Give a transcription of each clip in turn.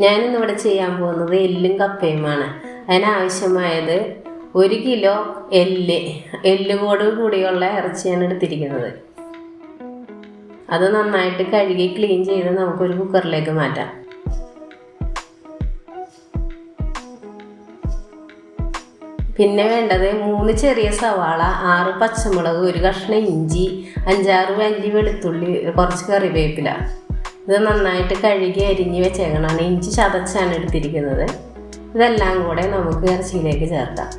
ഞാനിന്നിവിടെ ചെയ്യാൻ പോകുന്നത് എല്ലും കപ്പയുമാണ്. അതിനാവശ്യമായത് 1 കിലോ എല്ലുകോട് കൂടിയുള്ള ഇറച്ചിയാണ് എടുത്തിരിക്കുന്നത്. അത് നന്നായിട്ട് കഴുകി ക്ലീൻ ചെയ്ത് നമുക്കൊരു കുക്കറിലേക്ക് മാറ്റാം. പിന്നെ വേണ്ടത് 3 ചെറിയ സവാള, 6 പച്ചമുളക്, 1 കഷ്ണം ഇഞ്ചി, 5-6 വലിയ വെളുത്തുള്ളി, കുറച്ച് കറിവേപ്പില. ഇത് നന്നായിട്ട് കഴുകി അരിഞ്ഞ് വെച്ചേക്കണം. ഇഞ്ചി ചതച്ചാണ് എടുത്തിരിക്കുന്നത്. ഇതെല്ലാം കൂടെ നമുക്ക് ഇറച്ചിയിലേക്ക് ചേർക്കാം.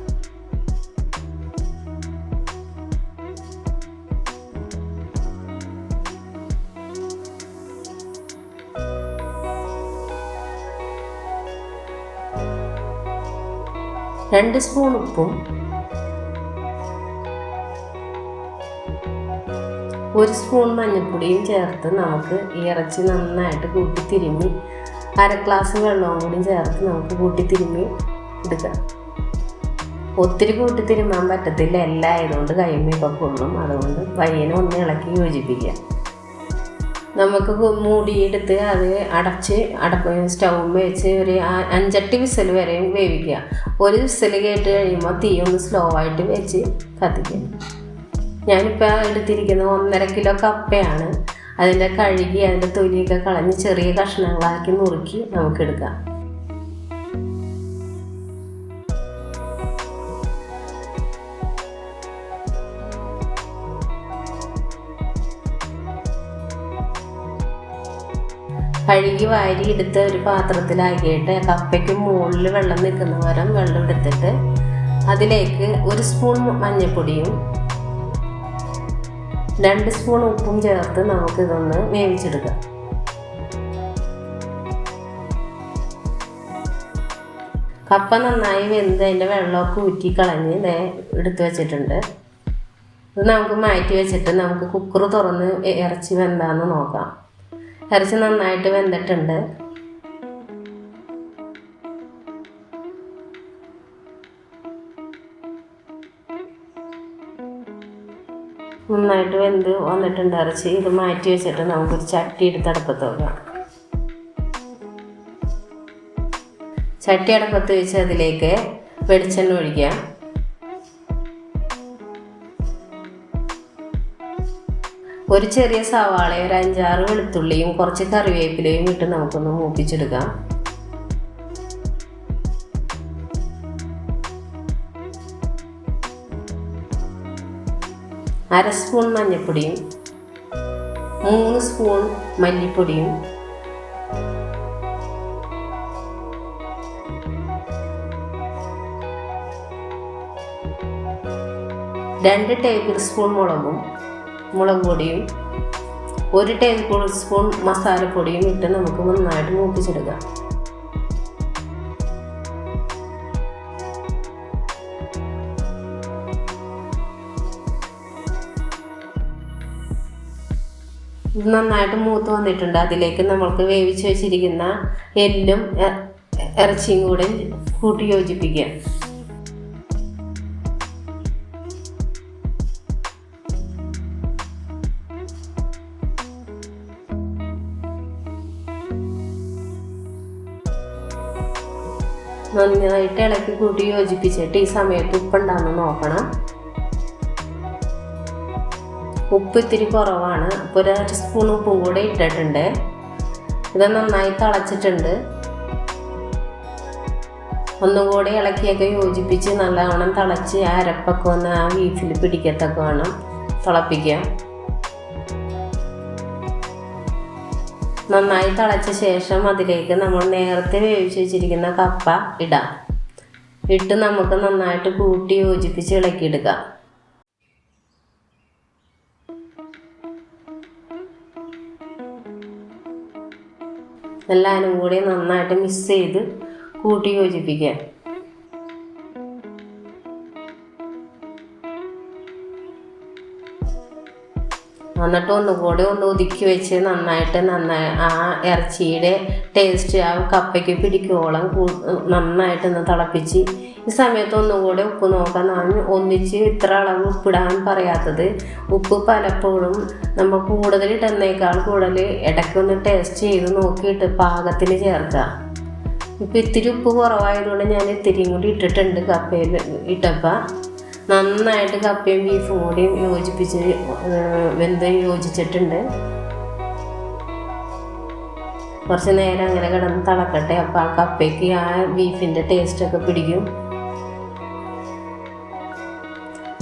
രണ്ട് സ്പൂൺ ഉപ്പും 1 സ്പൂൺ മഞ്ഞൾപ്പൊടിയും ചേർത്ത് നമുക്ക് ഈ ഇറച്ചി നന്നായിട്ട് കൂട്ടി തിരുമ്മി 1/2 ഗ്ലാസ് വെള്ളവും കൂടി ചേർത്ത് നമുക്ക് കൂട്ടി തിരുമ്മി എടുക്കാം. ഒത്തിരി കൂട്ടി തിരുമ്മാൻ പറ്റത്തില്ല, എല്ലാം ആയതുകൊണ്ട് കൈമയൊക്കെ കൊള്ളും. അതുകൊണ്ട് പയ്യനെ ഒന്ന് ഇളക്കി യോജിപ്പിക്കുക. നമുക്ക് മൂടിയെടുത്ത് അത് സ്റ്റൗമ്മ വെച്ച് ഒരു 5-8 വിസിൽ വരെയും വേവിക്കുക. 1 വിസിൽ കേട്ട് കഴിയുമ്പോൾ തീ ഒന്ന് സ്ലോ ആയിട്ട് വെച്ച് കത്തിക്കുക. ഞാനിപ്പോൾ എടുത്തിരിക്കുന്നത് 1.5 കിലോ കപ്പയാണ്. അതിൻ്റെ കഴുകി അതിൻ്റെ തൊലിയൊക്കെ കളഞ്ഞ് ചെറിയ കഷ്ണങ്ങളാക്കി നുറുക്കി നമുക്കെടുക്കാം. കഴുകി വാരി എടുത്ത് ഒരു പാത്രത്തിലാക്കിയിട്ട് കപ്പയ്ക്ക് മുകളിൽ വെള്ളം നിൽക്കുന്ന വരം വെള്ളം എടുത്തിട്ട് അതിലേക്ക് 1 സ്പൂൺ മഞ്ഞൾപ്പൊടിയും 2 സ്പൂൺ ഉപ്പും ചേർത്ത് നമുക്കിതൊന്ന് വേവിച്ചെടുക്കാം. കപ്പ നന്നായി വെന്ത് അതിൻ്റെ വെള്ളമൊക്കെ ഊറ്റി കളഞ്ഞ് എടുത്ത് വെച്ചിട്ടുണ്ട്. ഇത് നമുക്ക് മാറ്റി വെച്ചിട്ട് നമുക്ക് കുക്കർ തുറന്ന് ഇറച്ചി വെന്താന്ന് നോക്കാം. ഇറച്ചി നന്നായിട്ട് വെന്തിട്ടുണ്ട്. നന്നായിട്ട് വെന്ത് വന്നിട്ടുണ്ട് ഇറച്ചി. ഇത് മാറ്റി വെച്ചിട്ട് നമുക്കൊരു ചട്ടി എടുത്ത് അടുപ്പത്ത് വെക്കാം. ചട്ടി അടുപ്പത്ത് വെച്ച് അതിലേക്ക് വെളിച്ചെണ്ണ ഒഴിക്കാം. ഒരു ചെറിയ സവാള, ഒരു 5-6 വെളുത്തുള്ളിയും കുറച്ച് കറിവേപ്പിലയും ഇട്ട് നമുക്കൊന്ന് മൂപ്പിച്ചെടുക്കാം. അര സ്പൂൺ മഞ്ഞൾപ്പൊടിയും 3 സ്പൂൺ മല്ലിപ്പൊടിയും 2 ടേബിൾ സ്പൂൺ മുളക് പൊടിയും 1 ടേബിൾ സ്പൂൺ മസാലപ്പൊടിയും ഇട്ട് നമുക്ക് നന്നായിട്ട് മൂപ്പിച്ചെടുക്കാം. ഇത് നന്നായിട്ട് മൂത്ത് വന്നിട്ടുണ്ട്. അതിലേക്ക് നമ്മൾക്ക് വേവിച്ച് വെച്ചിരിക്കുന്ന എല്ലും ഇറച്ചിയും കൂടെ കൂട്ടി യോജിപ്പിക്കുക. നന്നായിട്ട് ഇളക്കി കൂട്ടി യോജിപ്പിച്ചിട്ട് ഈ സമയത്ത് ഉപ്പുണ്ടാകുന്ന നോക്കണം. ഉപ്പ് ഇത്തിരി കുറവാണ്. അപ്പോൾ 1 സ്പൂൺ ഉപ്പും കൂടെ ഇട്ടിട്ടുണ്ട്. ഇത് നന്നായി തിളച്ചിട്ടുണ്ട്. ഒന്നുകൂടി ഇളക്കിയൊക്കെ യോജിപ്പിച്ച് നല്ലവണ്ണം തിളച്ച് അരപ്പൊക്കെ ഒന്ന് ആ ബീഫിൽ പിടിക്കത്തൊക്കെ വേണം തിളപ്പിക്കാം. നന്നായി തിളച്ച ശേഷം അതിലേക്ക് നമ്മൾ നേരത്തെ വേവിച്ച് വെച്ചിരിക്കുന്ന കപ്പ ഇടാം. ഇട്ട് നമുക്ക് നന്നായിട്ട് കൂട്ടി യോജിപ്പിച്ച് ഇളക്കിയെടുക്കാം. എല്ലാവരും കൂടി നന്നായിട്ട് മിക്സ് ചെയ്ത് കൂട്ടി യോജിപ്പിക്കാം. എന്നിട്ട് ഒന്നുകൂടി ഒന്ന് ഒതുക്കി വെച്ച് നന്നായി ആ ഇറച്ചിയുടെ ടേസ്റ്റ് ആ കപ്പയ്ക്ക് പിടിക്കോളം നന്നായിട്ടൊന്ന് തിളപ്പിച്ച് ഈ സമയത്ത് ഒന്നുകൂടി ഉപ്പ് നോക്കാൻ ഒന്നിച്ച് ഇത്ര അളവ് ഉപ്പിടാൻ പറയാത്തത്. ഉപ്പ് പലപ്പോഴും നമ്മൾ കൂടുതൽ ഇടുന്നേക്കാൾ കൂടുതൽ ഇടയ്ക്കൊന്ന് ടേസ്റ്റ് ചെയ്ത് നോക്കിയിട്ട് പാകത്തിന് ചേർക്കുക. ഇപ്പോൾ ഇത്തിരി ഉപ്പ് കുറവായതുകൊണ്ട് ഞാൻ ഇത്തിരിയും കൂടി ഇട്ടിട്ടുണ്ട് കപ്പയിൽ ഇട്ടപ്പോൾ. നന്നായിട്ട് കപ്പയും ബീഫും കൂടി യോജിപ്പിച്ച് വെന്ത് യോജിച്ചിട്ടുണ്ട്. കുറച്ച് നേരം അങ്ങനെ കിടന്ന് തിളക്കട്ടെ. അപ്പോൾ ആ കപ്പയ്ക്ക് ആ ബീഫിൻ്റെ ടേസ്റ്റൊക്കെ പിടിക്കും.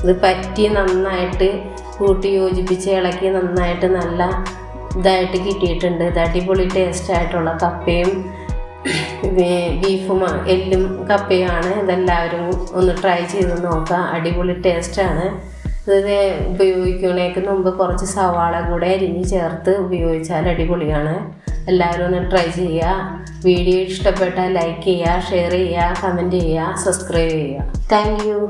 ഇത് പറ്റി നന്നായിട്ട് കൂട്ടി യോജിപ്പിച്ച് ഇളക്കി നന്നായിട്ട് നല്ല ഇതായിട്ട് കിട്ടിയിട്ടുണ്ട്. ഇത് അടിപൊളി ടേസ്റ്റായിട്ടുള്ള കപ്പയും ബീഫും എല്ലും കപ്പയുമാണ്. ഇതെല്ലാവരും ഒന്ന് ട്രൈ ചെയ്ത് നോക്കുക. അടിപൊളി ടേസ്റ്റാണ്. ഇത് ഉപയോഗിക്കുന്നതിന് മുമ്പ് കുറച്ച് സവാള കൂടെ അരിഞ്ഞ് ചേർത്ത് ഉപയോഗിച്ചാൽ അടിപൊളിയാണ്. എല്ലാവരും ഒന്ന് ട്രൈ ചെയ്യുക. വീഡിയോ ഇഷ്ടപ്പെട്ടാൽ ലൈക്ക് ചെയ്യുക, ഷെയർ ചെയ്യുക, കമൻറ്റ് ചെയ്യുക, സബ്സ്ക്രൈബ് ചെയ്യുക. Thank you.